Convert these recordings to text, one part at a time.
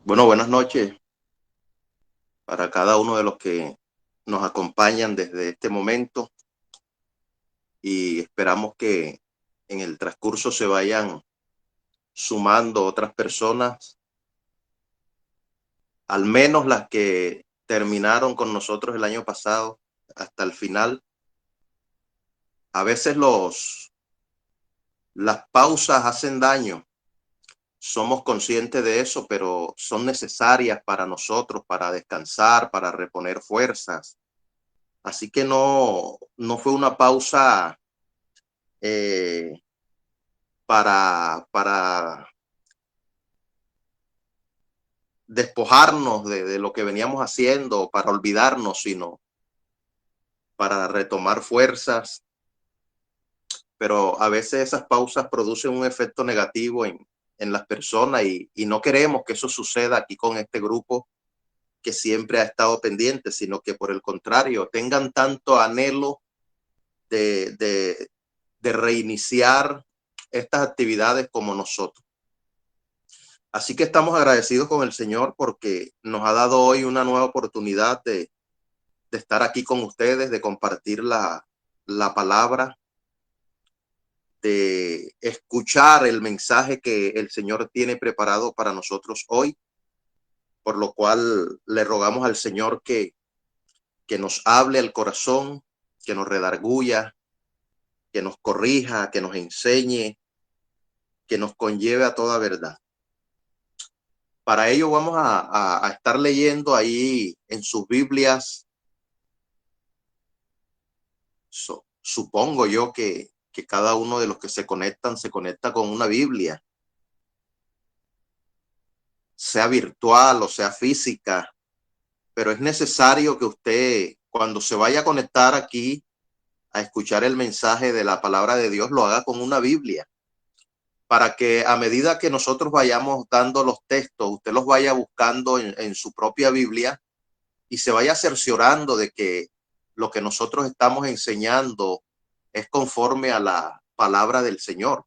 Bueno, buenas noches para cada uno de los que nos acompañan desde este momento y esperamos que en el transcurso se vayan sumando otras personas, al menos las que terminaron con nosotros el año pasado hasta el final. A veces las pausas hacen daño, somos conscientes de eso, pero son necesarias para nosotros, para descansar, para reponer fuerzas. Así que no fue una pausa eh, para despojarnos de lo que veníamos haciendo, para olvidarnos, sino para retomar fuerzas. Pero a veces esas pausas producen un efecto negativo en las personas y no queremos que eso suceda aquí con este grupo que siempre ha estado pendiente, sino que por el contrario, tengan tanto anhelo de, de, de reiniciar estas actividades como nosotros. Así que estamos agradecidos con el Señor porque nos ha dado hoy una nueva oportunidad de estar aquí con ustedes, de compartir la palabra, de escuchar el mensaje que el Señor tiene preparado para nosotros hoy, por lo cual le rogamos al Señor que nos hable al corazón, que nos redarguya, que nos corrija, que nos enseñe, que nos conlleve a toda verdad. Para ello vamos a estar leyendo ahí en sus Biblias. Supongo yo que cada uno de los que se conecta con una Biblia, sea virtual o sea física, pero es necesario que usted, cuando se vaya a conectar aquí a escuchar el mensaje de la palabra de Dios, lo haga con una Biblia, para que a medida que nosotros vayamos dando los textos, usted los vaya buscando en su propia Biblia y se vaya cerciorando de que lo que nosotros estamos enseñando es conforme a la palabra del Señor.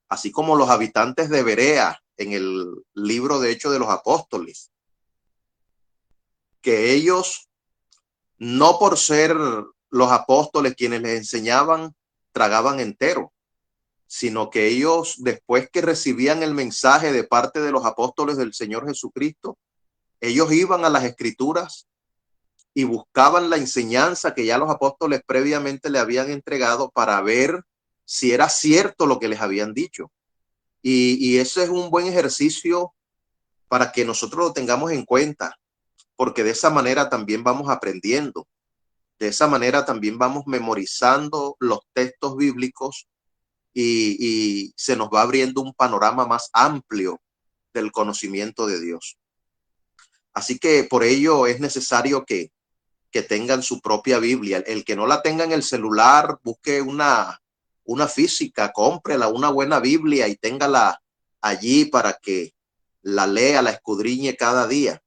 Así como los habitantes de Berea en el libro de Hechos de los Apóstoles, que ellos, no por ser los apóstoles quienes les enseñaban, tragaban entero, sino que ellos, después que recibían el mensaje de parte de los apóstoles del Señor Jesucristo, ellos iban a las Escrituras y buscaban la enseñanza que ya los apóstoles previamente le habían entregado para ver si era cierto lo que les habían dicho. Y ese es un buen ejercicio para que nosotros lo tengamos en cuenta, porque de esa manera también vamos aprendiendo, de esa manera también vamos memorizando los textos bíblicos y se nos va abriendo un panorama más amplio del conocimiento de Dios. Así que por ello es necesario que tengan su propia Biblia. El que no la tenga en el celular, busque una física, cómprela, una buena Biblia y téngala allí para que la lea, la escudriñe cada día.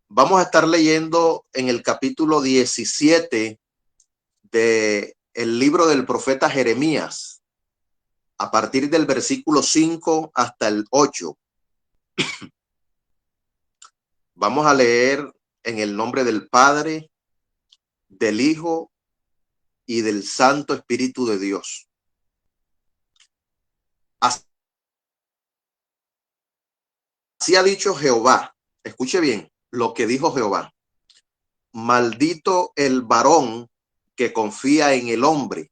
Vamos a estar leyendo en el capítulo 17 de el libro del profeta Jeremías, a partir del versículo 5 hasta el 8. Vamos a leer en el nombre del Padre, del Hijo y del Santo Espíritu de Dios. Así ha dicho Jehová. Escuche bien lo que dijo Jehová. Maldito el varón que confía en el hombre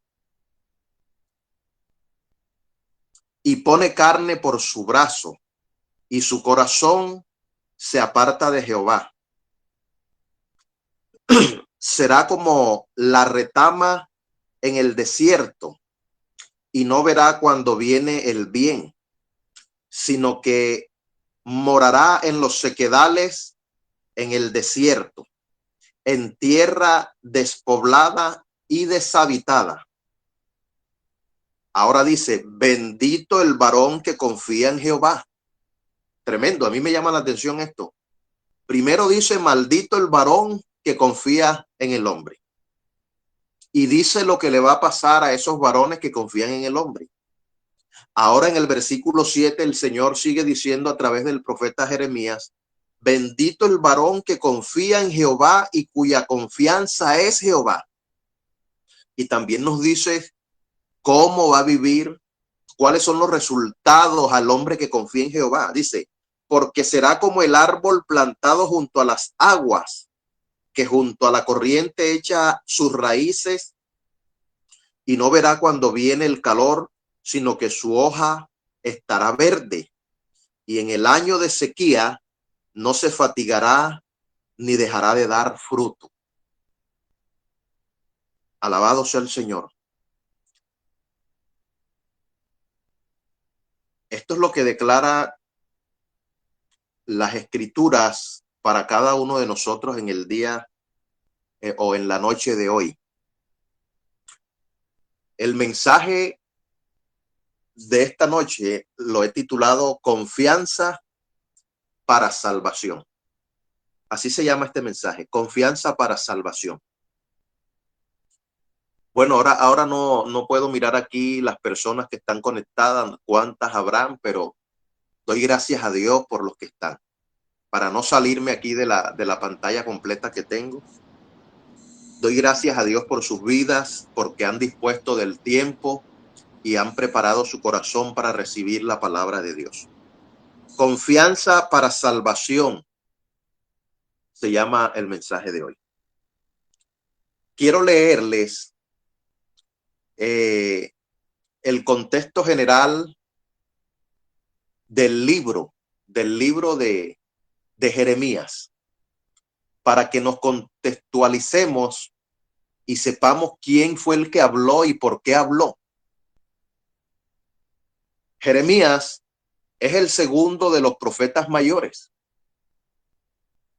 y pone carne por su brazo, y su corazón se aparta de Jehová. Será como la retama en el desierto, y no verá cuando viene el bien, sino que morará en los sequedales, en el desierto, en tierra despoblada y deshabitada. Ahora dice, bendito el varón que confía en Jehová. Tremendo, a mí me llama la atención esto. Primero dice, maldito el varón que confía en el hombre. Y dice lo que le va a pasar a esos varones que confían en el hombre. Ahora en el versículo 7 el Señor sigue diciendo a través del profeta Jeremías: bendito el varón que confía en Jehová y cuya confianza es Jehová. Y también nos dice cómo va a vivir, cuáles son los resultados al hombre que confía en Jehová. Dice: porque será como el árbol plantado junto a las aguas, que junto a la corriente echa sus raíces y no verá cuando viene el calor, sino que su hoja estará verde. Y en el año de sequía no se fatigará ni dejará de dar fruto. Alabado sea el Señor. Esto es lo que declara las escrituras para cada uno de nosotros en el día o en la noche de hoy. El mensaje de esta noche lo he titulado Confianza para Salvación. Así se llama este mensaje, Confianza para Salvación. Bueno, ahora no puedo mirar aquí las personas que están conectadas, cuántas habrán, pero doy gracias a Dios por los que están. Para no salirme aquí de la pantalla completa que tengo, doy gracias a Dios por sus vidas, porque han dispuesto del tiempo y han preparado su corazón para recibir la palabra de Dios. Confianza para salvación se llama el mensaje de hoy. Quiero leerles el contexto general del libro de Jeremías, para que nos contextualicemos y sepamos quién fue el que habló y por qué habló. Jeremías es el segundo de los profetas mayores.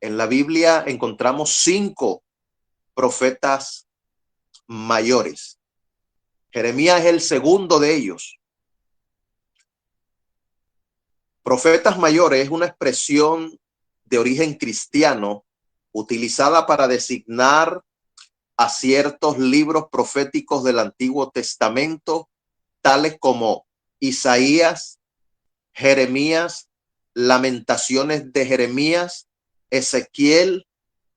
En la Biblia encontramos 5 profetas mayores. Jeremías es el segundo de ellos. Profetas mayores es una expresión de origen cristiano utilizada para designar a ciertos libros proféticos del Antiguo Testamento, tales como Isaías, Jeremías, Lamentaciones de Jeremías, Ezequiel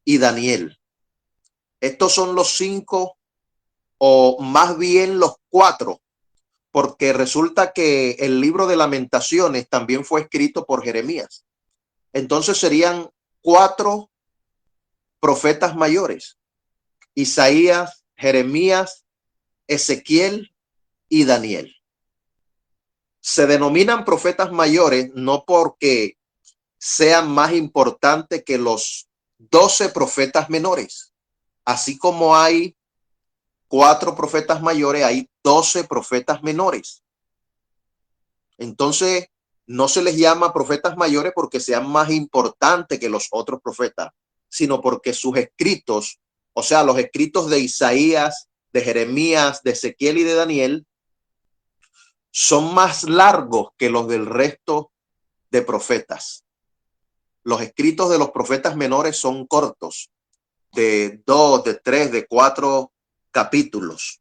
y Daniel. Estos son los 5, o más bien los 4, porque resulta que el libro de Lamentaciones también fue escrito por Jeremías. Entonces serían 4 profetas mayores: Isaías, Jeremías, Ezequiel y Daniel. Se denominan profetas mayores no porque sean más importantes que los 12 profetas menores. Así como hay 4 profetas mayores, hay 12 profetas menores. Entonces, no se les llama profetas mayores porque sean más importantes que los otros profetas, sino porque sus escritos, o sea, los escritos de Isaías, de Jeremías, de Ezequiel y de Daniel, son más largos que los del resto de profetas. Los escritos de los profetas menores son cortos, de 2, de 3, de 4 capítulos.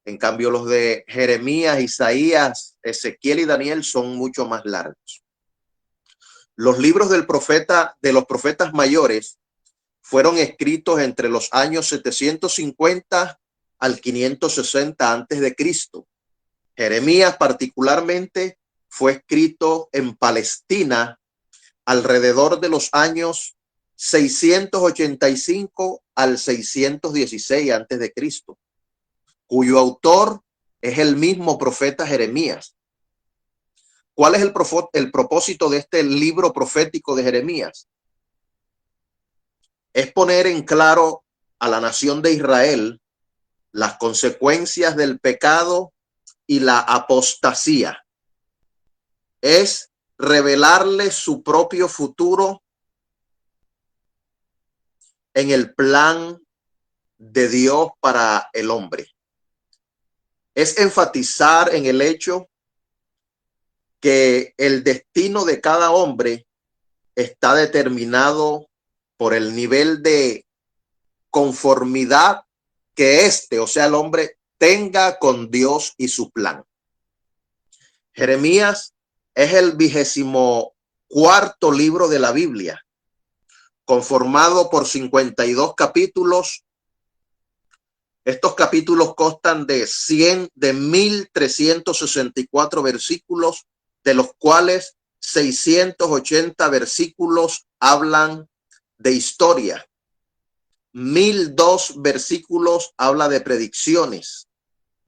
En cambio, los de Jeremías, Isaías, Ezequiel y Daniel son mucho más largos. Los libros de los profetas mayores fueron escritos entre los años 750 al 560 antes de Cristo. Jeremías particularmente fue escrito en Palestina alrededor de los años 685 al 616 antes de Cristo, cuyo autor es el mismo profeta Jeremías. ¿Cuál es el propósito de este libro profético de Jeremías? Es poner en claro a la nación de Israel las consecuencias del pecado y la apostasía. Es revelarle su propio futuro en el plan de Dios para el hombre. Es enfatizar en el hecho que el destino de cada hombre está determinado por el nivel de conformidad que o sea, el hombre tenga con Dios y su plan. Jeremías es el 24º libro de la Biblia, conformado por 52 capítulos. Estos capítulos constan de 1.364 versículos, de los cuales 680 versículos hablan de historia. 1.002 versículos habla de predicciones.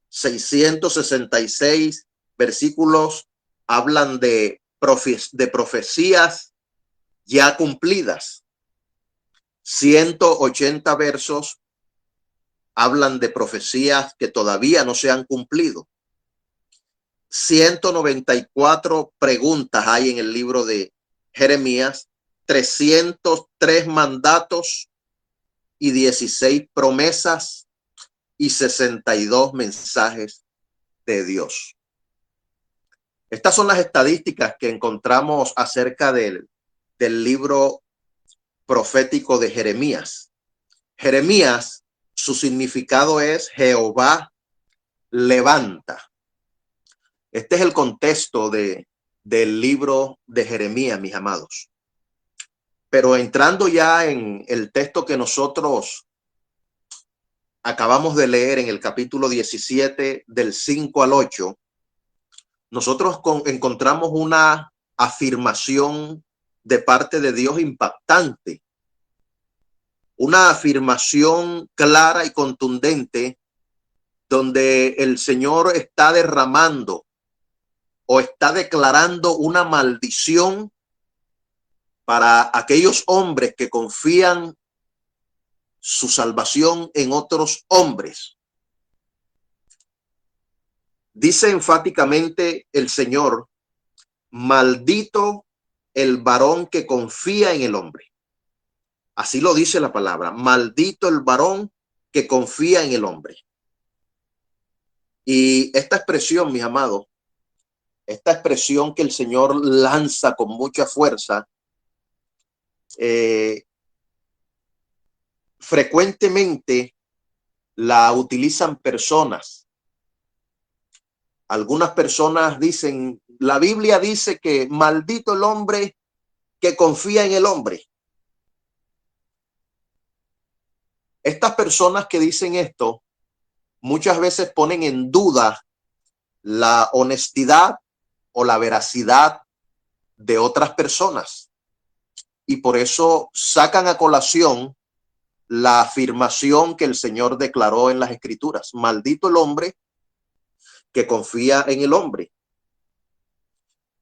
666 versículos hablan de profecías ya cumplidas. 180 versos hablan de profecías que todavía no se han cumplido. 194 preguntas hay en el libro de Jeremías, 303 mandatos y 16 promesas y 62 mensajes de Dios. Estas son las estadísticas que encontramos acerca del libro profético de Jeremías. Jeremías, su significado es Jehová levanta. Este es el contexto del libro de Jeremías, mis amados. Pero entrando ya en el texto que nosotros acabamos de leer en el capítulo 17, del 5 al 8, nosotros encontramos una afirmación de parte de Dios impactante. Una afirmación clara y contundente donde el Señor está derramando o está declarando una maldición para aquellos hombres que confían su salvación en otros hombres. Dice enfáticamente el Señor: maldito el varón que confía en el hombre. Así lo dice la palabra: maldito el varón que confía en el hombre. Y esta expresión, mis amados, esta expresión que el Señor lanza con mucha fuerza, frecuentemente la utilizan personas. Algunas personas dicen, la Biblia dice que maldito el hombre que confía en el hombre. Estas personas que dicen esto muchas veces ponen en duda la honestidad o la veracidad de otras personas, y por eso sacan a colación la afirmación que el Señor declaró en las Escrituras: maldito el hombre que confía en el hombre.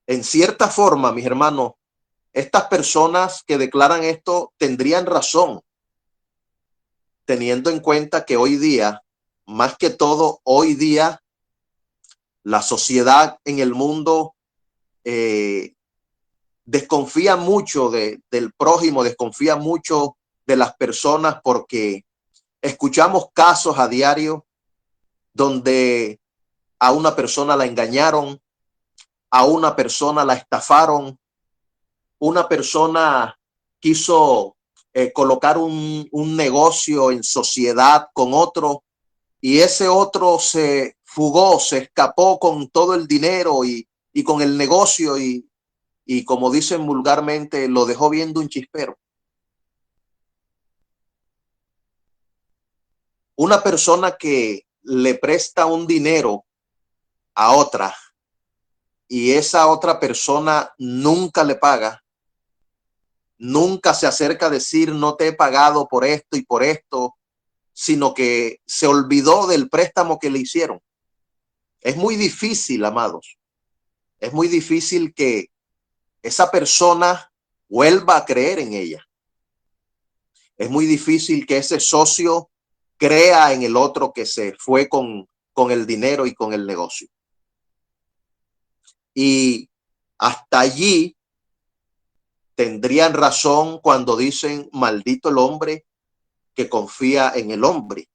En cierta forma, mis hermanos, estas personas que declaran esto tendrían razón, teniendo en cuenta que hoy día, más que todo hoy día, la sociedad en el mundo desconfía mucho del prójimo, desconfía mucho de las personas, porque escuchamos casos a diario donde a una persona la engañaron, a una persona la estafaron, una persona quiso colocar un negocio en sociedad con otro, y ese otro se fugó, se escapó con todo el dinero y con el negocio, y como dicen vulgarmente, lo dejó viendo un chispero. Una persona que le presta un dinero a otra y esa otra persona nunca le paga, nunca se acerca a decir no te he pagado por esto y por esto, sino que se olvidó del préstamo que le hicieron. Es muy difícil, amados, es muy difícil que esa persona vuelva a creer en ella. Es muy difícil que ese socio crea en el otro que se fue con el dinero y con el negocio. Y hasta allí tendrían razón cuando dicen maldito el hombre que confía en el hombre.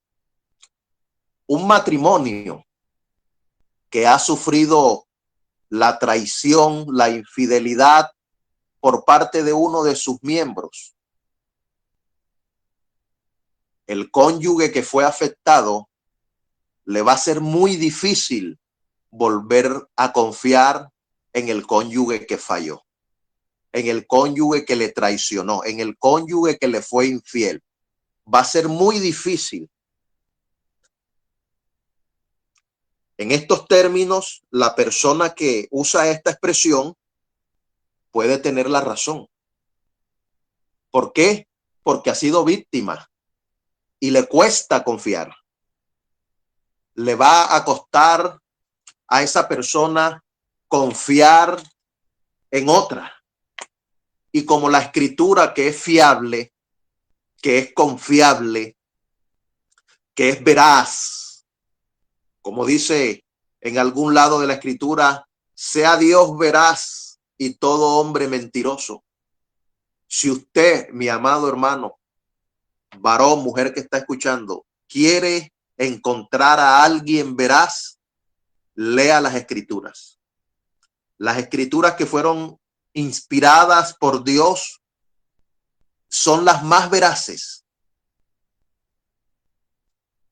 Un matrimonio que ha sufrido la traición, la infidelidad por parte de uno de sus miembros, el cónyuge que fue afectado, le va a ser muy difícil volver a confiar en el cónyuge que falló, en el cónyuge que le traicionó, en el cónyuge que le fue infiel. Va a ser muy difícil. En estos términos, la persona que usa esta expresión puede tener la razón. ¿Por qué? Porque ha sido víctima y le cuesta confiar. Le va a costar a esa persona confiar en otra. Y como la escritura, que es fiable, que es confiable, que es veraz, como dice en algún lado de la escritura, sea Dios veraz y todo hombre mentiroso. Si usted, mi amado hermano, varón, mujer que está escuchando, quiere encontrar a alguien veraz, lea las escrituras. Las escrituras que fueron inspiradas por Dios son las más veraces.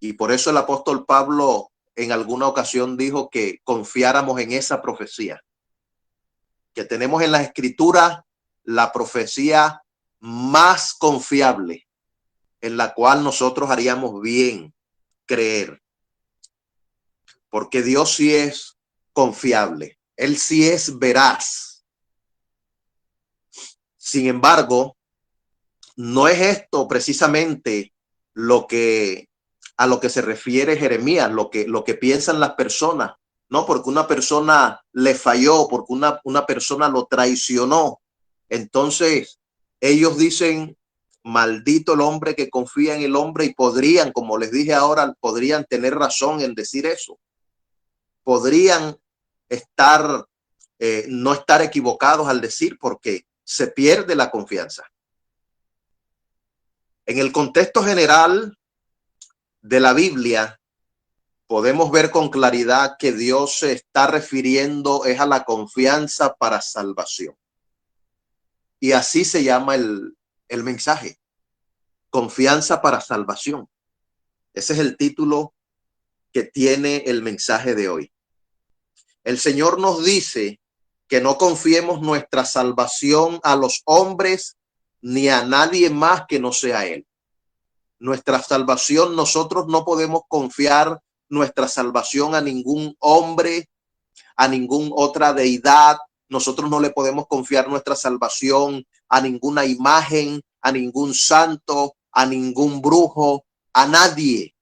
Y por eso el apóstol Pablo en alguna ocasión dijo que confiáramos en esa profecía, que tenemos en las escrituras la profecía más confiable, en la cual nosotros haríamos bien creer, porque Dios sí es confiable, Él sí es veraz. Sin embargo, no es esto precisamente a lo que se refiere Jeremías, lo que piensan las personas, no porque una persona le falló, porque una persona lo traicionó. Entonces, ellos dicen, maldito el hombre que confía en el hombre, y podrían, como les dije ahora, podrían tener razón en decir eso. Podrían estar, no estar equivocados al decir, porque se pierde la confianza. En el contexto general de la Biblia, podemos ver con claridad que Dios se está refiriendo es a la confianza para salvación. Y así se llama el mensaje, confianza para salvación. Ese es el título que tiene el mensaje de hoy. El Señor nos dice que no confiemos nuestra salvación a los hombres ni a nadie más que no sea Él. Nuestra salvación, nosotros no podemos confiar nuestra salvación a ningún hombre, a ninguna otra deidad. Nosotros no le podemos confiar nuestra salvación a ninguna imagen, a ningún santo, a ningún brujo, a nadie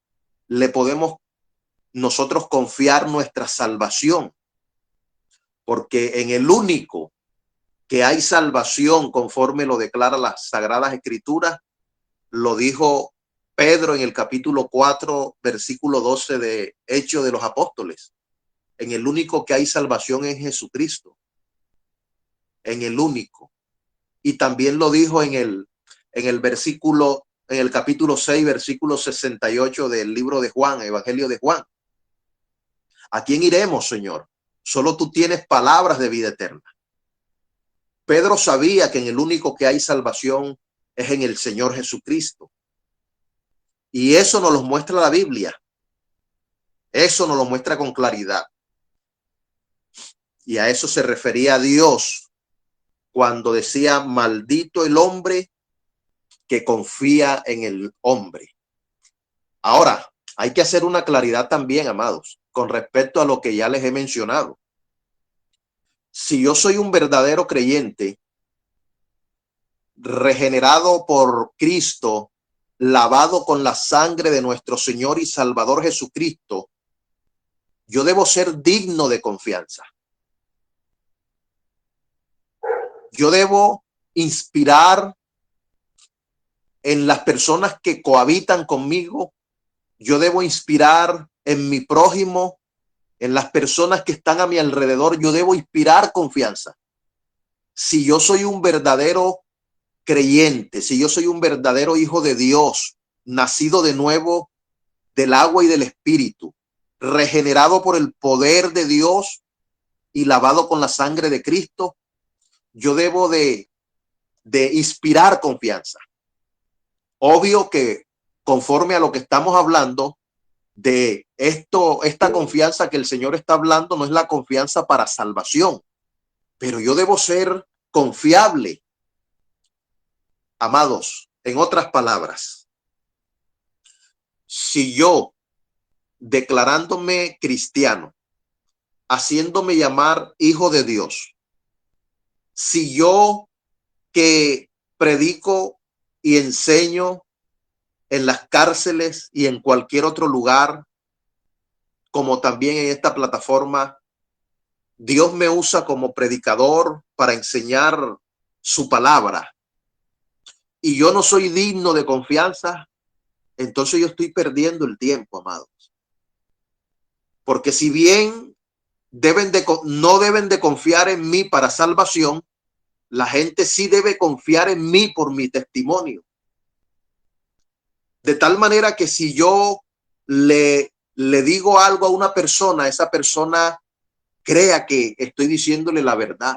le podemos nosotros confiar nuestra salvación, porque en el único que hay salvación, conforme lo declara las Sagradas Escrituras, lo dijo Pedro en el capítulo 4, versículo 12 de Hechos de los Apóstoles. En el único que hay salvación es Jesucristo. En el único. Y también lo dijo en el versículo, en el capítulo 6, versículo 68 del libro de Juan, Evangelio de Juan. ¿A quién iremos, Señor? Solo tú tienes palabras de vida eterna. Pedro sabía que en el único que hay salvación es en el Señor Jesucristo. Y eso nos lo muestra la Biblia. Eso nos lo muestra con claridad. Y a eso se refería a Dios cuando decía, maldito el hombre que confía en el hombre. Ahora, hay que hacer una claridad también, amados, con respecto a lo que ya les he mencionado. Si yo soy un verdadero creyente, regenerado por Cristo, lavado con la sangre de nuestro Señor y Salvador Jesucristo, yo debo ser digno de confianza. Yo debo inspirar en las personas que cohabitan conmigo. Yo debo inspirar en mi prójimo, en las personas que están a mi alrededor. Yo debo inspirar confianza. Si yo soy un verdadero creyente, si yo soy un verdadero hijo de Dios, nacido de nuevo del agua y del espíritu, regenerado por el poder de Dios y lavado con la sangre de Cristo, yo debo de inspirar confianza. Obvio que conforme a lo que estamos hablando, de esto, esta confianza que el Señor está hablando no es la confianza para salvación, pero yo debo ser confiable. Amados, en otras palabras, si yo, declarándome cristiano, haciéndome llamar hijo de Dios, si yo que predico y enseño en las cárceles y en cualquier otro lugar, como también en esta plataforma, Dios me usa como predicador para enseñar su palabra, y yo no soy digno de confianza, entonces yo estoy perdiendo el tiempo, amados. Porque si bien no deben de confiar en mí para salvación, la gente sí debe confiar en mí por mi testimonio. De tal manera que si yo le digo algo a una persona, esa persona crea que estoy diciéndole la verdad.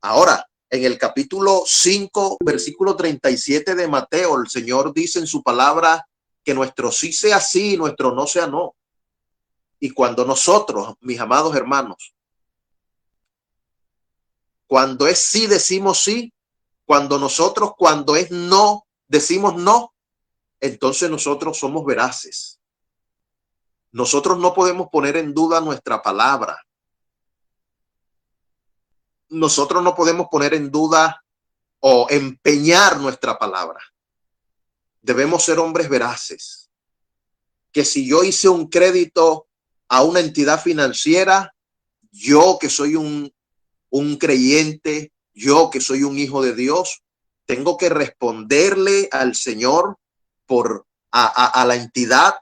Ahora, en el capítulo 5, versículo 37 de Mateo, el Señor dice en su palabra que nuestro sí sea sí y nuestro no sea no. Y cuando nosotros, mis amados hermanos, cuando es sí decimos sí, cuando es no decimos no, entonces nosotros somos veraces. Nosotros no podemos poner en duda nuestra palabra. Nosotros no podemos poner en duda o empeñar nuestra palabra. Debemos ser hombres veraces. Que si yo hice un crédito a una entidad financiera, yo que soy un creyente, yo que soy un hijo de Dios, tengo que responderle al Señor a la entidad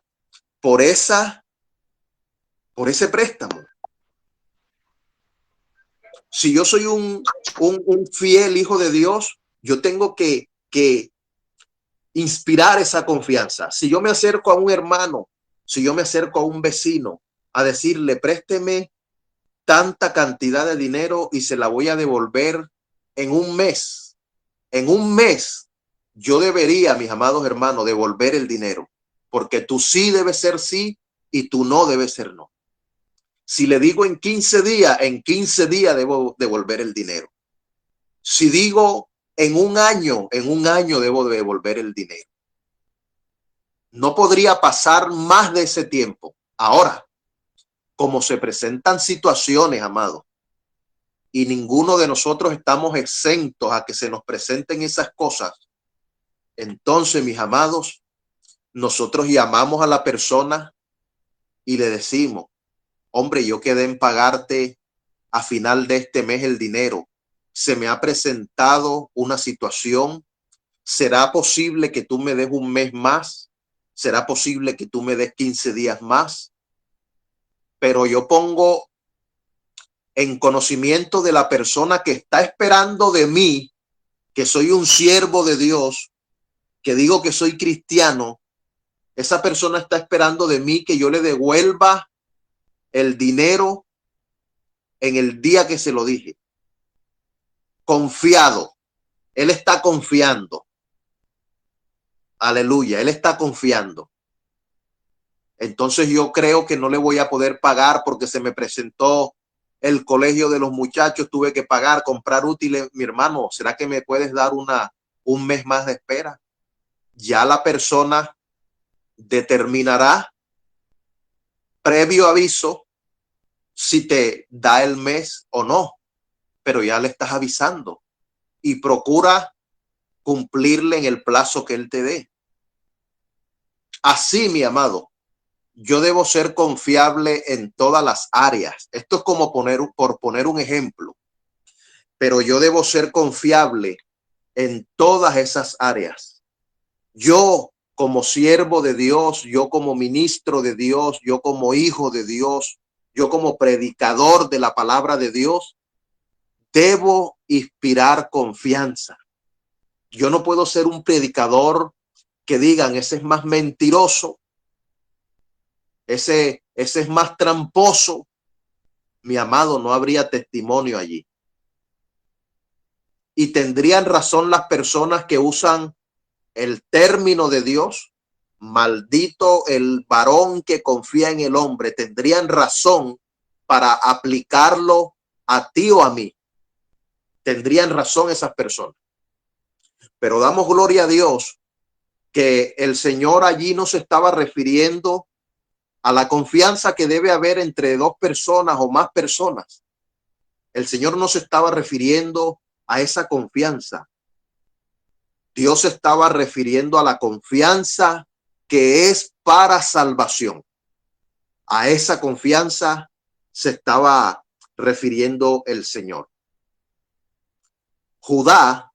por ese préstamo. Si yo soy un fiel hijo de Dios, yo tengo que inspirar esa confianza. Si yo me acerco a un hermano, si yo me acerco a un vecino a decirle, présteme tanta cantidad de dinero y se la voy a devolver en un mes. En un mes yo debería, mis amados hermanos, devolver el dinero, porque tú sí debes ser sí y tú no debes ser no. Si le digo en 15 días debo devolver el dinero. Si digo en un año debo devolver el dinero. No podría pasar más de ese tiempo. Ahora, como se presentan situaciones, amados, y ninguno de nosotros estamos exentos a que se nos presenten esas cosas, entonces, mis amados, nosotros llamamos a la persona y le decimos, hombre, yo quedé en pagarte a final de este mes el dinero. Se me ha presentado una situación. ¿Será posible que tú me des un mes más? ¿Será posible que tú me des 15 días más? Pero yo pongo en conocimiento de la persona que está esperando de mí, que soy un siervo de Dios, que digo que soy cristiano. Esa persona está esperando de mí que yo le devuelva el dinero en el día que se lo dije. Confiado. Él está confiando. Aleluya. Él está confiando. Entonces yo creo que no le voy a poder pagar porque se me presentó el colegio de los muchachos, tuve que pagar, comprar útiles. Mi hermano, ¿será que me puedes dar un mes más de espera? Ya la persona determinará previo aviso si te da el mes o no, pero ya le estás avisando y procura cumplirle en el plazo que él te dé. Así, mi amado, yo debo ser confiable en todas las áreas. Esto es como por poner un ejemplo, pero yo debo ser confiable en todas esas áreas. Yo como siervo de Dios, yo como ministro de Dios, yo como hijo de Dios, yo como predicador de la palabra de Dios, debo inspirar confianza. Yo no puedo ser un predicador que digan, ese es más mentiroso, ese es más tramposo. Mi amado, no habría testimonio allí. Y tendrían razón las personas que usan el término de Dios, maldito el varón que confía en el hombre, tendrían razón para aplicarlo a ti o a mí. Tendrían razón esas personas. Pero damos gloria a Dios que el Señor allí no se estaba refiriendo a la confianza que debe haber entre dos personas o más personas. El Señor no se estaba refiriendo a esa confianza. Dios se estaba refiriendo a la confianza que es para salvación. A esa confianza se estaba refiriendo el Señor. Judá,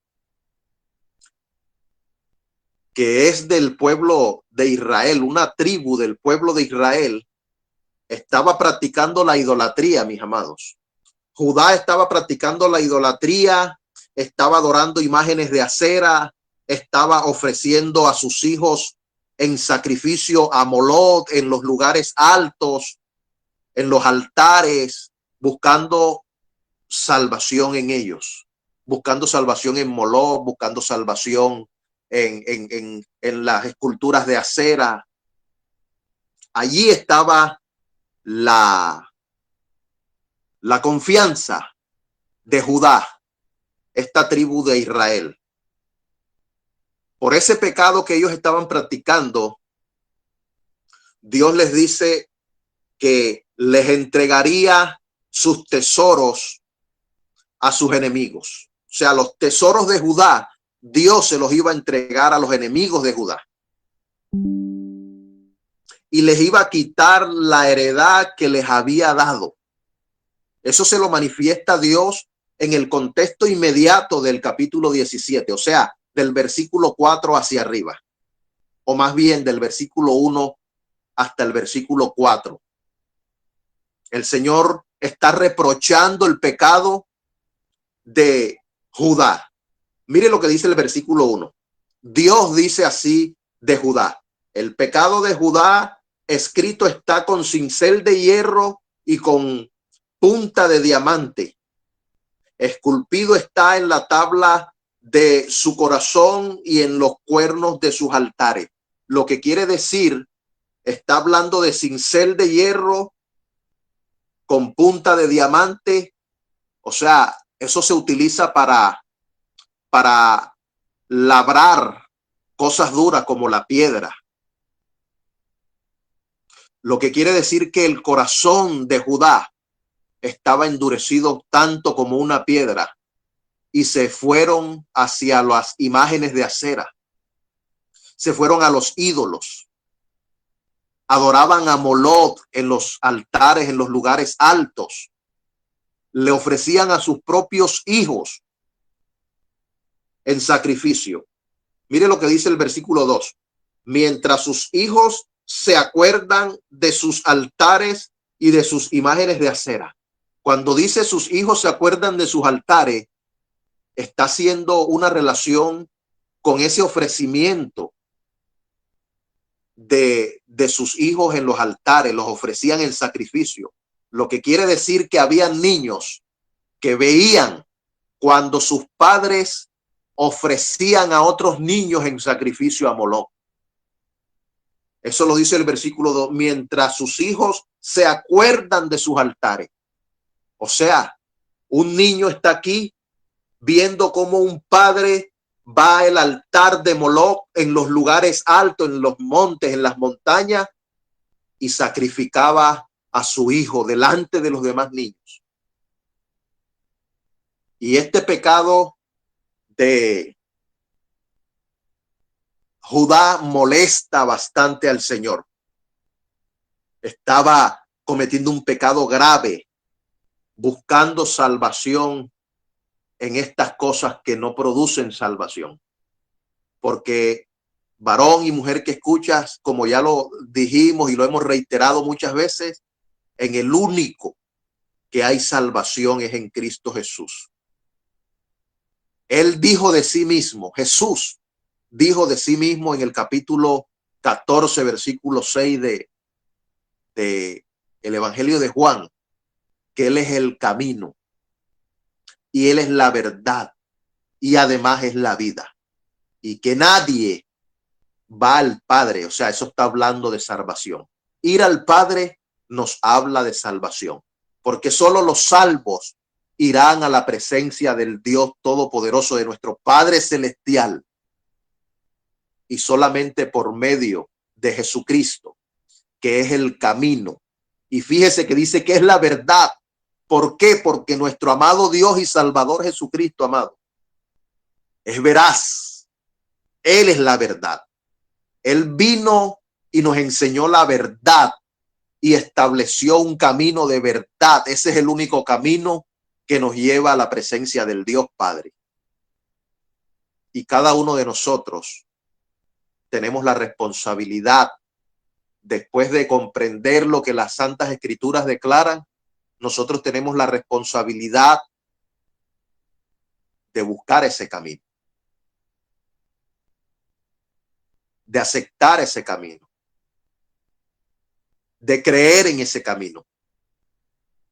que es del pueblo de Israel, una tribu del pueblo de Israel, estaba practicando la idolatría, mis amados. Judá estaba practicando la idolatría, estaba adorando imágenes de acera, estaba ofreciendo a sus hijos en sacrificio a Moloch en los lugares altos, en los altares, buscando salvación en ellos, buscando salvación en Moloch, buscando salvación en las esculturas de acera. Allí estaba la confianza de Judá, esta tribu de Israel. Por ese pecado que ellos estaban practicando, Dios les dice que les entregaría sus tesoros a sus enemigos. O sea, los tesoros de Judá, Dios se los iba a entregar a los enemigos de Judá. Y les iba a quitar la heredad que les había dado. Eso se lo manifiesta Dios en el contexto inmediato del capítulo 17, o sea, del versículo 4 hacia arriba, o más bien del versículo 1 hasta el versículo 4. El Señor está reprochando el pecado de Judá. Mire lo que dice el versículo 1. Dios dice así de Judá: el pecado de Judá escrito está con cincel de hierro y con punta de diamante. Esculpido está en la tabla de su corazón y en los cuernos de sus altares. Lo que quiere decir, está hablando de cincel de hierro con punta de diamante. O sea, eso se utiliza para labrar cosas duras como la piedra. Lo que quiere decir que el corazón de Judá estaba endurecido tanto como una piedra y se fueron hacia las imágenes de acera. Se fueron a los ídolos. Adoraban a Moloch en los altares, en los lugares altos. Le ofrecían a sus propios hijos en sacrificio. Mire lo que dice el versículo 2. Mientras sus hijos se acuerdan de sus altares y de sus imágenes de acera. Cuando dice sus hijos se acuerdan de sus altares, está haciendo una relación con ese ofrecimiento de sus hijos en los altares, los ofrecían en sacrificio. Lo que quiere decir que había niños que veían cuando sus padres ofrecían a otros niños en sacrificio a Moloch. Eso lo dice el versículo 2, mientras sus hijos se acuerdan de sus altares. O sea, un niño está aquí viendo cómo un padre va al altar de Moloch en los lugares altos, en los montes, en las montañas, y sacrificaba a su hijo delante de los demás niños. Y este pecado de Judá molesta bastante al Señor. Estaba cometiendo un pecado grave, buscando salvación en estas cosas que no producen salvación. Porque varón y mujer que escuchas, como ya lo dijimos y lo hemos reiterado muchas veces, en el único que hay salvación es en Cristo Jesús. Él dijo de sí mismo, Jesús dijo de sí mismo en el capítulo 14, versículo 6 de el Evangelio de Juan, que Él es el camino y Él es la verdad y además es la vida, y que nadie va al Padre. O sea, eso está hablando de salvación. Ir al Padre nos habla de salvación, porque solo los salvos irán a la presencia del Dios Todopoderoso, de nuestro Padre Celestial, y solamente por medio de Jesucristo, que es el camino. Y fíjese que dice que es la verdad. ¿Por qué? Porque nuestro amado Dios y Salvador Jesucristo, amado, es veraz. Él es la verdad. Él vino y nos enseñó la verdad y estableció un camino de verdad. Ese es el único camino que nos lleva a la presencia del Dios Padre. Y cada uno de nosotros tenemos la responsabilidad, después de comprender lo que las Santas Escrituras declaran, nosotros tenemos la responsabilidad de buscar ese camino, de aceptar ese camino, de creer en ese camino.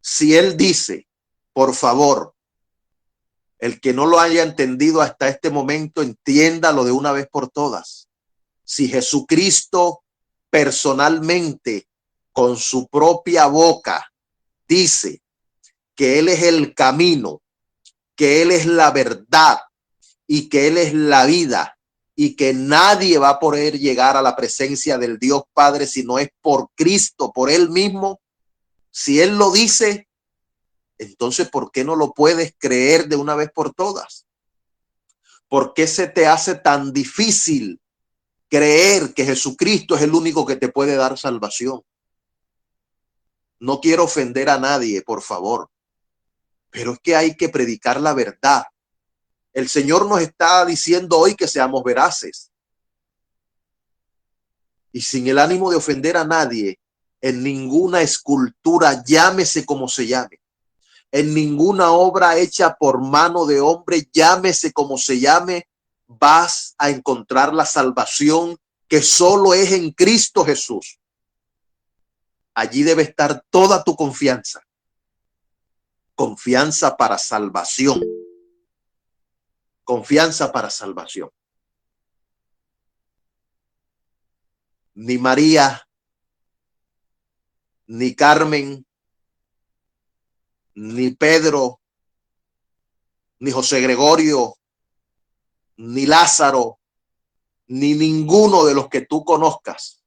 Si Él dice, por favor, el que no lo haya entendido hasta este momento, entiéndalo de una vez por todas. Si Jesucristo personalmente, con su propia boca, dice que Él es el camino, que Él es la verdad y que Él es la vida, y que nadie va a poder llegar a la presencia del Dios Padre si no es por Cristo, por Él mismo. Si Él lo dice, entonces ¿por qué no lo puedes creer de una vez por todas? ¿Por qué se te hace tan difícil creer que Jesucristo es el único que te puede dar salvación? No quiero ofender a nadie, por favor, pero es que hay que predicar la verdad. El Señor nos está diciendo hoy que seamos veraces. Y sin el ánimo de ofender a nadie, en ninguna escultura, llámese como se llame, en ninguna obra hecha por mano de hombre, llámese como se llame, vas a encontrar la salvación que solo es en Cristo Jesús. Allí debe estar toda tu confianza. Confianza para salvación. Confianza para salvación. Ni María, ni Carmen, ni Pedro, ni José Gregorio, ni Lázaro, ni ninguno de los que tú conozcas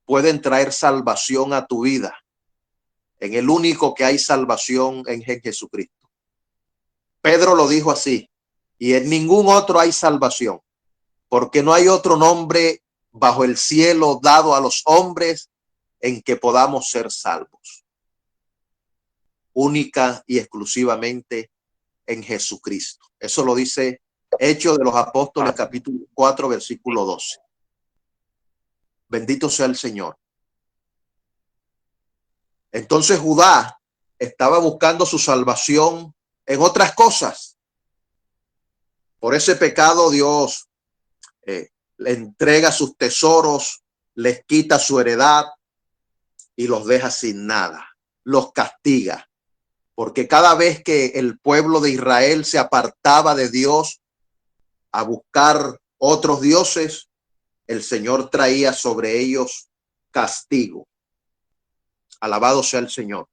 pueden traer salvación a tu vida. En el único que hay salvación en Jesucristo. Pedro lo dijo así: y en ningún otro hay salvación, porque no hay otro nombre bajo el cielo dado a los hombres en que podamos ser salvos. Única y exclusivamente en Jesucristo. Eso lo dice Hechos de los Apóstoles, capítulo 4, versículo 12. Bendito sea el Señor. Entonces Judá estaba buscando su salvación en otras cosas. Por ese pecado Dios le entrega sus tesoros, les quita su heredad y los deja sin nada. Los castiga. Porque cada vez que el pueblo de Israel se apartaba de Dios a buscar otros dioses, el Señor traía sobre ellos castigo. Alabado sea el Señor.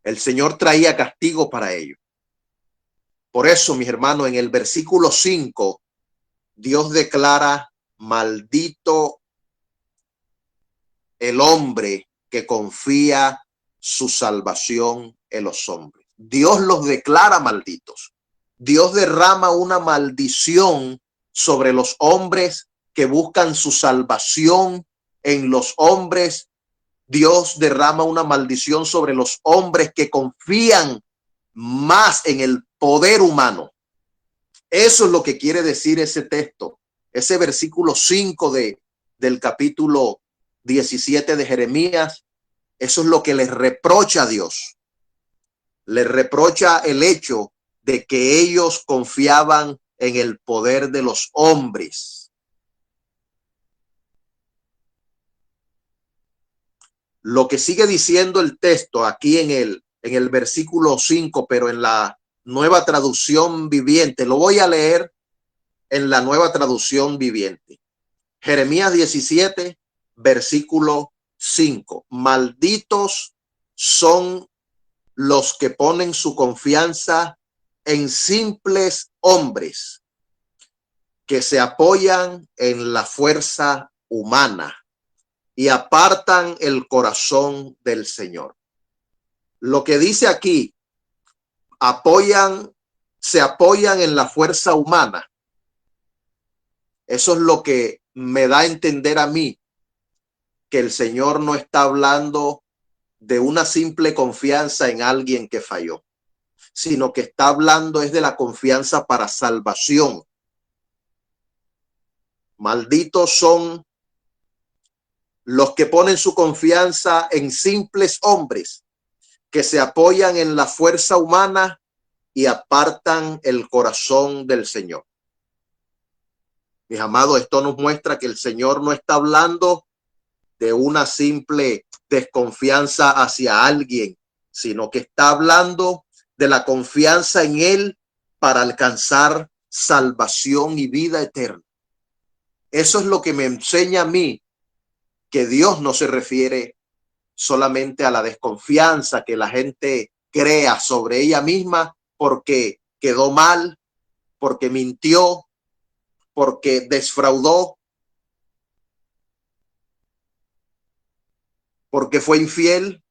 El Señor traía castigo para ellos. Por eso, mis hermanos, en el versículo 5, Dios declara: maldito el hombre que confía su salvación en los hombres. Dios los declara malditos. Dios derrama una maldición sobre los hombres que buscan su salvación en los hombres. Dios derrama una maldición sobre los hombres que confían más en el poder humano. Eso es lo que quiere decir ese texto, ese versículo 5 del capítulo 17 de Jeremías. Eso es lo que les reprocha a Dios. Les reprocha el hecho de que ellos confiaban en el poder de los hombres. Lo que sigue diciendo el texto aquí en el versículo 5, pero en la Nueva Traducción Viviente, lo voy a leer en la Nueva Traducción Viviente. Jeremías 17, versículo 5. Malditos son los que ponen su confianza en simples hombres que se apoyan en la fuerza humana y apartan el corazón del Señor. Lo que dice aquí, se apoyan en la fuerza humana. Eso es lo que me da a entender a mí que el Señor no está hablando de una simple confianza en alguien que falló, sino que está hablando es de la confianza para salvación. Malditos son los que ponen su confianza en simples hombres que se apoyan en la fuerza humana y apartan el corazón del Señor. Mis amados, esto nos muestra que el Señor no está hablando de una simple desconfianza hacia alguien, sino que está hablando de la confianza en Él para alcanzar salvación y vida eterna. Eso es lo que me enseña a mí que Dios no se refiere solamente a la desconfianza que la gente crea sobre ella misma porque quedó mal, porque mintió, porque defraudó, porque fue infiel.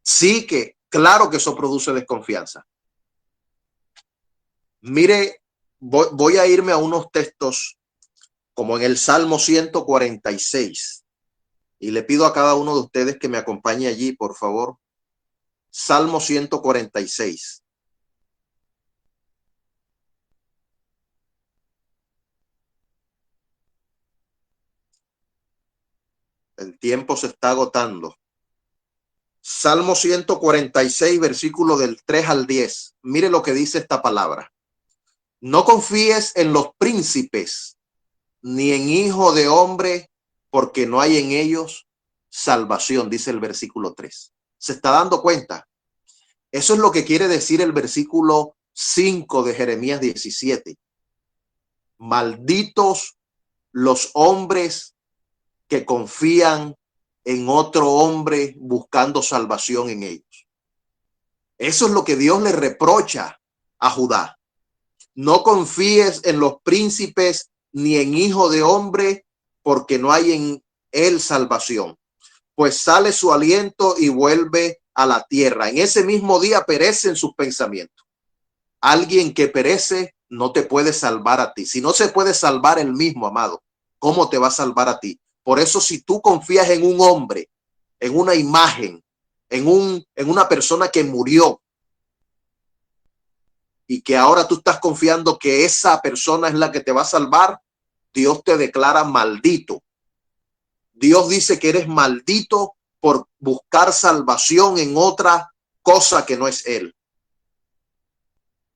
Sí que, claro que eso produce desconfianza. Mire, voy a irme a unos textos como en el Salmo 146 y le pido a cada uno de ustedes que me acompañe allí, por favor. Salmo 146. El tiempo se está agotando. Salmo 146, versículo del 3 al 10. Mire lo que dice esta palabra. No confíes en los príncipes, ni en hijo de hombre, porque no hay en ellos salvación, dice el versículo 3. ¿Se está dando cuenta? Eso es lo que quiere decir el versículo 5 de Jeremías 17. Malditos los hombres que confían en otro hombre buscando salvación en ellos. Eso es lo que Dios le reprocha a Judá. No confíes en los príncipes ni en hijo de hombre, porque no hay en él salvación. Pues sale su aliento y vuelve a la tierra. En ese mismo día perecen sus pensamientos. Alguien que perece no te puede salvar a ti. Si no se puede salvar él mismo, amado, ¿cómo te va a salvar a ti? Por eso, si tú confías en un hombre, en una imagen, en una persona que murió y que ahora tú estás confiando que esa persona es la que te va a salvar, Dios te declara maldito. Dios dice que eres maldito por buscar salvación en otra cosa que no es Él.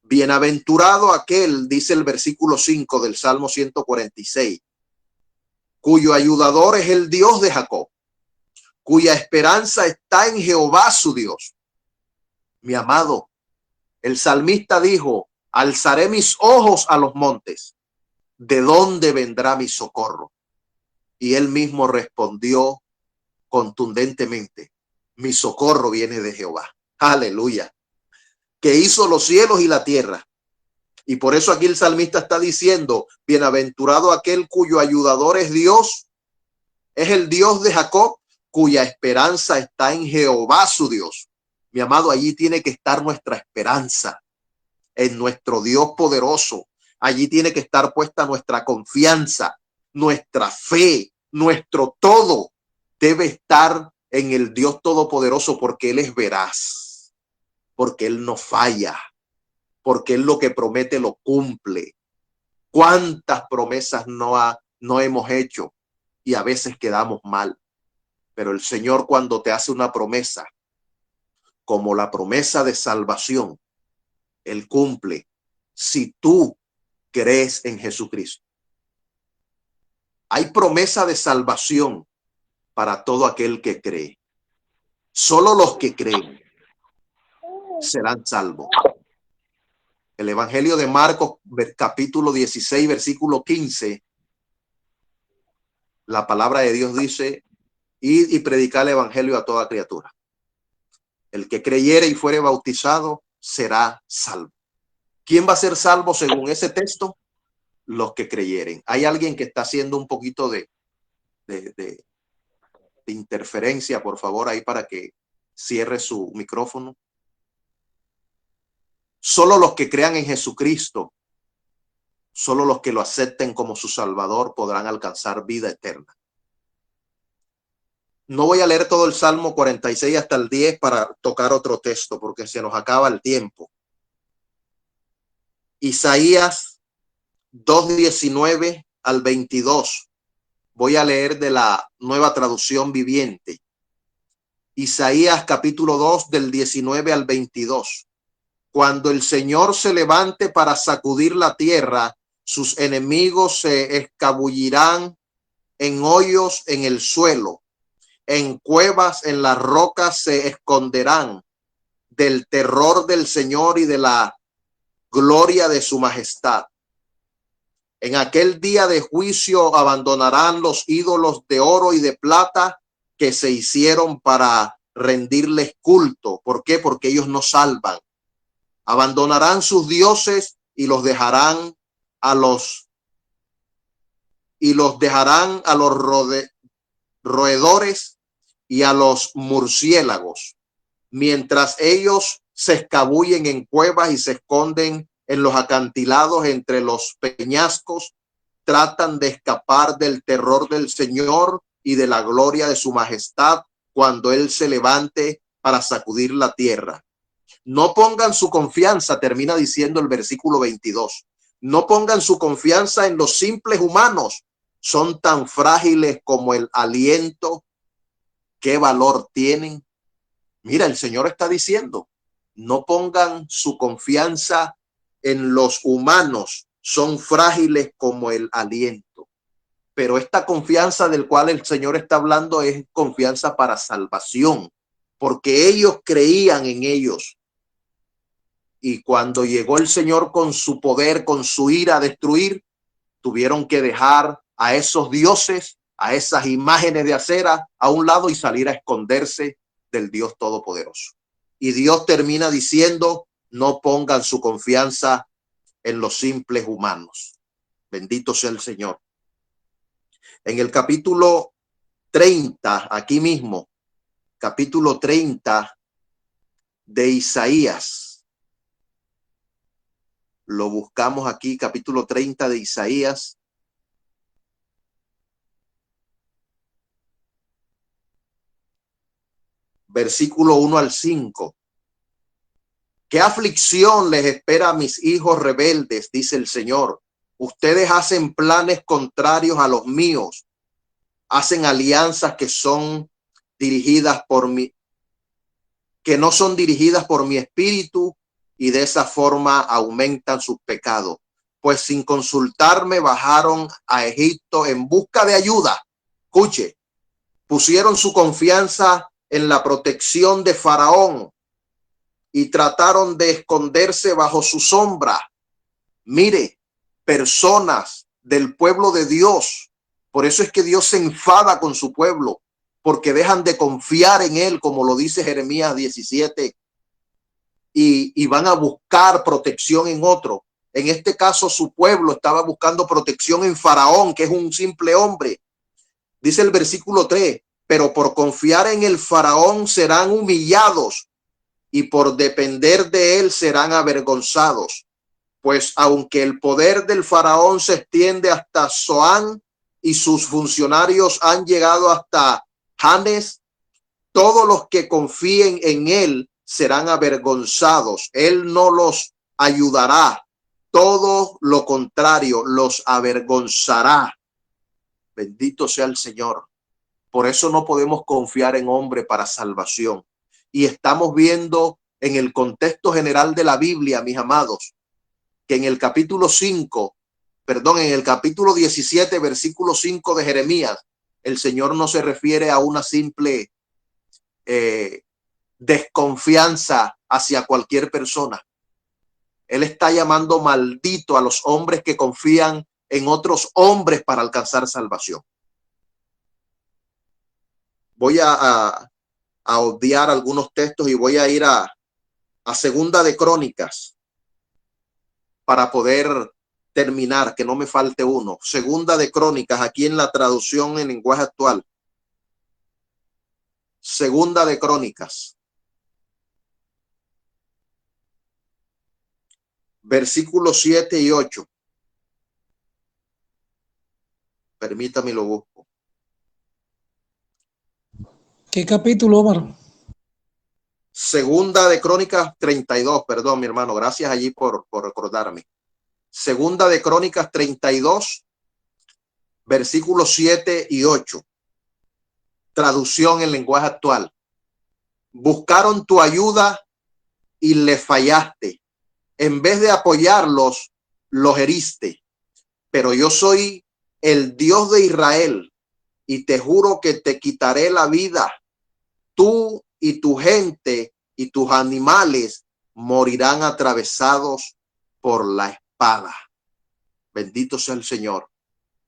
Bienaventurado aquel, dice el versículo 5 del Salmo 146, cuyo ayudador es el Dios de Jacob, cuya esperanza está en Jehová su Dios. Mi amado, el salmista dijo, alzaré mis ojos a los montes, ¿de dónde vendrá mi socorro? Y él mismo respondió contundentemente, mi socorro viene de Jehová. Aleluya. Que hizo los cielos y la tierra. Y por eso aquí el salmista está diciendo, bienaventurado aquel cuyo ayudador es Dios, es el Dios de Jacob, cuya esperanza está en Jehová su Dios. Mi amado, allí tiene que estar nuestra esperanza, en nuestro Dios poderoso. Allí tiene que estar puesta nuestra confianza, nuestra fe, nuestro todo debe estar en el Dios todopoderoso, porque Él es veraz, porque Él no falla, porque Él lo que promete lo cumple. ¿Cuántas promesas no hemos hecho y a veces quedamos mal? Pero el Señor, cuando te hace una promesa, como la promesa de salvación, Él cumple si tú crees en Jesucristo. Hay promesa de salvación para todo aquel que cree. Solo los que creen serán salvos. El Evangelio de Marcos, capítulo 16, versículo 15, la palabra de Dios dice: id y predicar el Evangelio a toda criatura. El que creyere y fuere bautizado será salvo. ¿Quién va a ser salvo según ese texto? Los que creyeren. Hay alguien que está haciendo un poquito de interferencia, por favor, ahí para que cierre su micrófono. Solo los que crean en Jesucristo, solo los que lo acepten como su Salvador podrán alcanzar vida eterna. No voy a leer todo el Salmo 46 hasta el 10 para tocar otro texto, porque se nos acaba el tiempo. Isaías 2:19 al 22. Voy a leer de la Nueva Traducción Viviente. Isaías capítulo 2 del 19 al 22. Cuando el Señor se levante para sacudir la tierra, sus enemigos se escabullirán en hoyos en el suelo, en cuevas en las rocas se esconderán del terror del Señor y de la gloria de su majestad. En aquel día de juicio abandonarán los ídolos de oro y de plata que se hicieron para rendirles culto. ¿Por qué? Porque ellos no salvan. Abandonarán sus dioses y los dejarán a los roedores y a los murciélagos, mientras ellos se escabullen en cuevas y se esconden en los acantilados entre los peñascos, tratan de escapar del terror del Señor y de la gloria de su majestad cuando Él se levante para sacudir la tierra. No pongan su confianza, termina diciendo el versículo 22, no pongan su confianza en los simples humanos, son tan frágiles como el aliento. ¿Qué valor tienen? Mira, el Señor está diciendo, no pongan su confianza en los humanos, son frágiles como el aliento. Pero esta confianza del cual el Señor está hablando es confianza para salvación, porque ellos creían en ellos. Y cuando llegó el Señor con su poder, con su ira a destruir, tuvieron que dejar a esos dioses, a esas imágenes de acera a un lado y salir a esconderse del Dios Todopoderoso. Y Dios termina diciendo, no pongan su confianza en los simples humanos. Bendito sea el Señor. En el capítulo 30, aquí mismo, capítulo 30 de Isaías, lo buscamos aquí, capítulo 30 de Isaías. Versículo 1 al 5. ¿Qué aflicción les espera a mis hijos rebeldes? Dice el Señor. Ustedes hacen planes contrarios a los míos. Hacen alianzas que son dirigidas por mí, que no son dirigidas por mi espíritu, y de esa forma aumentan sus pecados. Pues sin consultarme bajaron a Egipto en busca de ayuda. Escuche, pusieron su confianza en la protección de Faraón y trataron de esconderse bajo su sombra. Mire, personas del pueblo de Dios, por eso es que Dios se enfada con su pueblo, porque dejan de confiar en él, como lo dice Jeremías 17, y van a buscar protección en otro. En este caso, su pueblo estaba buscando protección en Faraón, que es un simple hombre. Dice el versículo 3, pero por confiar en el Faraón serán humillados y por depender de él serán avergonzados. Pues aunque el poder del Faraón se extiende hasta Zoán y sus funcionarios han llegado hasta Hanes, todos los que confíen en él serán avergonzados. Él no los ayudará. Todo lo contrario, los avergonzará. Bendito sea el Señor. Por eso no podemos confiar en hombre para salvación. Y estamos viendo en el contexto general de la Biblia, mis amados, que en el capítulo 17, versículo 5 de Jeremías, el Señor no se refiere a una simple desconfianza hacia cualquier persona. Él está llamando maldito a los hombres que confían en otros hombres para alcanzar salvación. Voy a obviar algunos textos y voy a ir a Segunda de Crónicas para poder terminar, que no me falte uno. Segunda de Crónicas, aquí en la traducción en lenguaje actual. Segunda de Crónicas, versículos 7 y 8. Permítame, lo busco. ¿Qué capítulo, Omar? Segunda de Crónicas 32, perdón, mi hermano, gracias allí por recordarme. Segunda de Crónicas 32, versículos 7 y 8. Traducción en lenguaje actual. Buscaron tu ayuda y le fallaste. En vez de apoyarlos, los heriste. Pero yo soy el Dios de Israel y te juro que te quitaré la vida. Tú y tu gente y tus animales morirán atravesados por la espada. Bendito sea el Señor.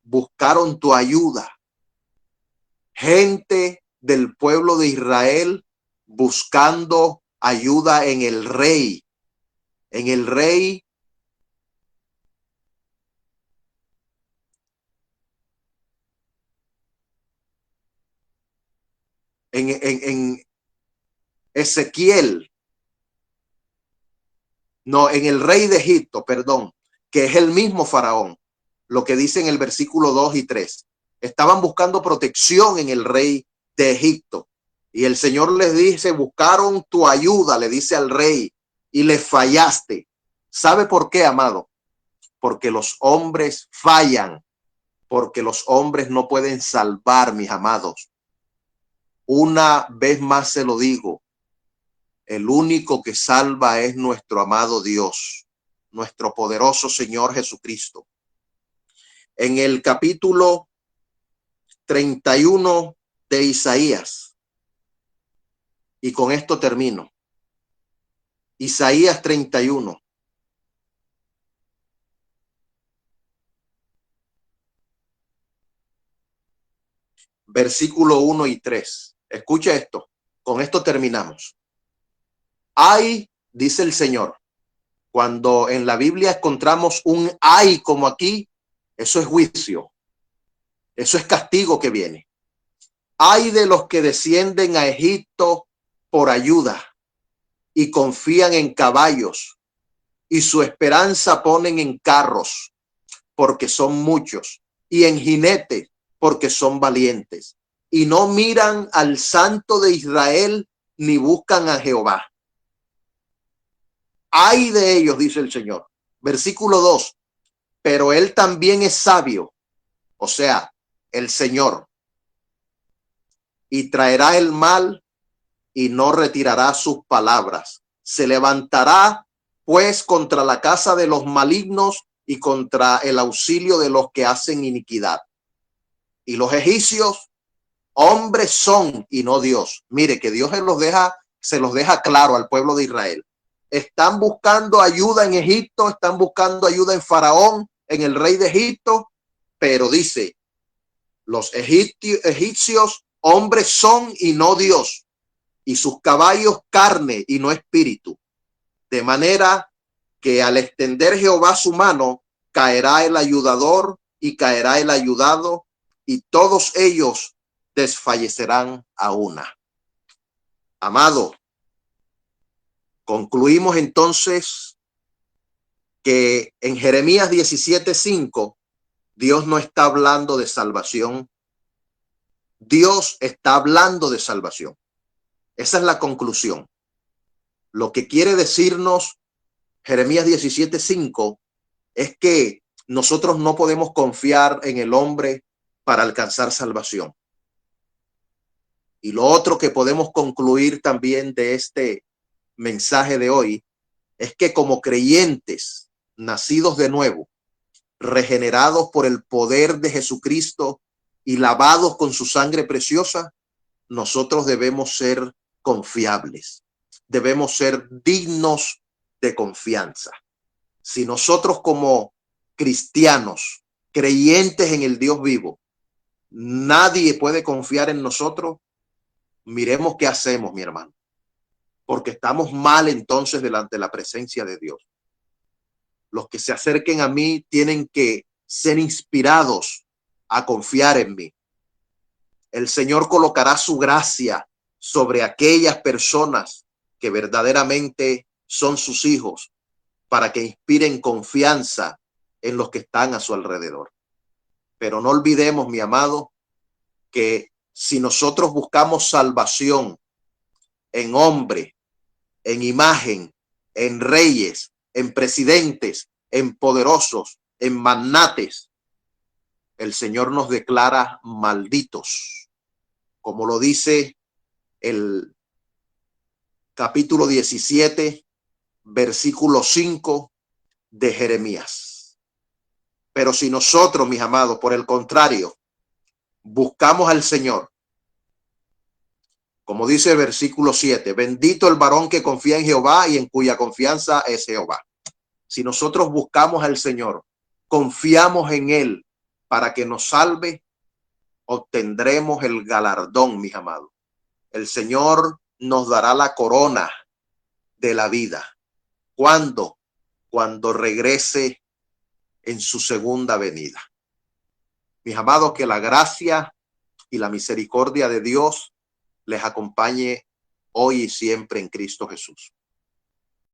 Buscaron tu ayuda. Gente del pueblo de Israel buscando ayuda en el rey. En el rey en Ezequiel, no, en el rey de Egipto, perdón, que es el mismo faraón, lo que dice en el versículo 2 y 3. Estaban buscando protección en el rey de Egipto. Y el Señor les dice, buscaron tu ayuda, le dice al rey, y le fallaste. ¿Sabe por qué, amado? Porque los hombres fallan, porque los hombres no pueden salvar, mis amados. Una vez más se lo digo, el único que salva es nuestro amado Dios, nuestro poderoso Señor Jesucristo. En el capítulo 31 de Isaías, y con esto termino. Isaías 31. Versículo 1 y 3. Escucha esto. Con esto terminamos. Ay, dice el Señor. Cuando en la Biblia encontramos un ay como aquí, eso es juicio. Eso es castigo que viene. Ay de los que descienden a Egipto por ayuda y confían en caballos y su esperanza ponen en carros porque son muchos y en jinetes porque son valientes y no miran al Santo de Israel ni buscan a Jehová. Ay de ellos, dice el Señor. Versículo 2. Pero él también es sabio, o sea, el Señor, y traerá el mal y no retirará sus palabras. Se levantará pues contra la casa de los malignos y contra el auxilio de los que hacen iniquidad. Y los egipcios, hombres son y no Dios. Mire que Dios se los deja claro al pueblo de Israel. Están buscando ayuda en Egipto, están buscando ayuda en Faraón, en el rey de Egipto, pero dice, los egipcios, hombres son y no Dios, y sus caballos carne y no espíritu. De manera que al extender Jehová su mano, caerá el ayudador y caerá el ayudado, y todos ellos desfallecerán a una. Amado, concluimos entonces que en Jeremías 17:5 Dios no está hablando de salvación. Dios está hablando de salvación. Esa es la conclusión. Lo que quiere decirnos Jeremías 17:5 es que nosotros no podemos confiar en el hombre para alcanzar salvación. Y lo otro que podemos concluir también de este mensaje de hoy es que como creyentes nacidos de nuevo, regenerados por el poder de Jesucristo y lavados con su sangre preciosa, nosotros debemos ser confiables, debemos ser dignos de confianza. Si nosotros como cristianos, creyentes en el Dios vivo, nadie puede confiar en nosotros, miremos qué hacemos, mi hermano, porque estamos mal entonces delante de la presencia de Dios. Los que se acerquen a mí tienen que ser inspirados a confiar en mí. El Señor colocará su gracia sobre aquellas personas que verdaderamente son sus hijos para que inspiren confianza en los que están a su alrededor. Pero no olvidemos, mi amado, que si nosotros buscamos salvación en hombre, en imagen, en reyes, en presidentes, en poderosos, en magnates, el Señor nos declara malditos, como lo dice el capítulo 17, versículo 5 de Jeremías. Pero si nosotros, mis amados, por el contrario, buscamos al Señor, como dice el versículo 7, bendito el varón que confía en Jehová y en cuya confianza es Jehová. Si nosotros buscamos al Señor, confiamos en Él para que nos salve, obtendremos el galardón, mis amados. El Señor nos dará la corona de la vida. ¿Cuándo? Cuando regrese en su segunda venida. Mis amados, que la gracia y la misericordia de Dios les acompañe hoy y siempre en Cristo Jesús.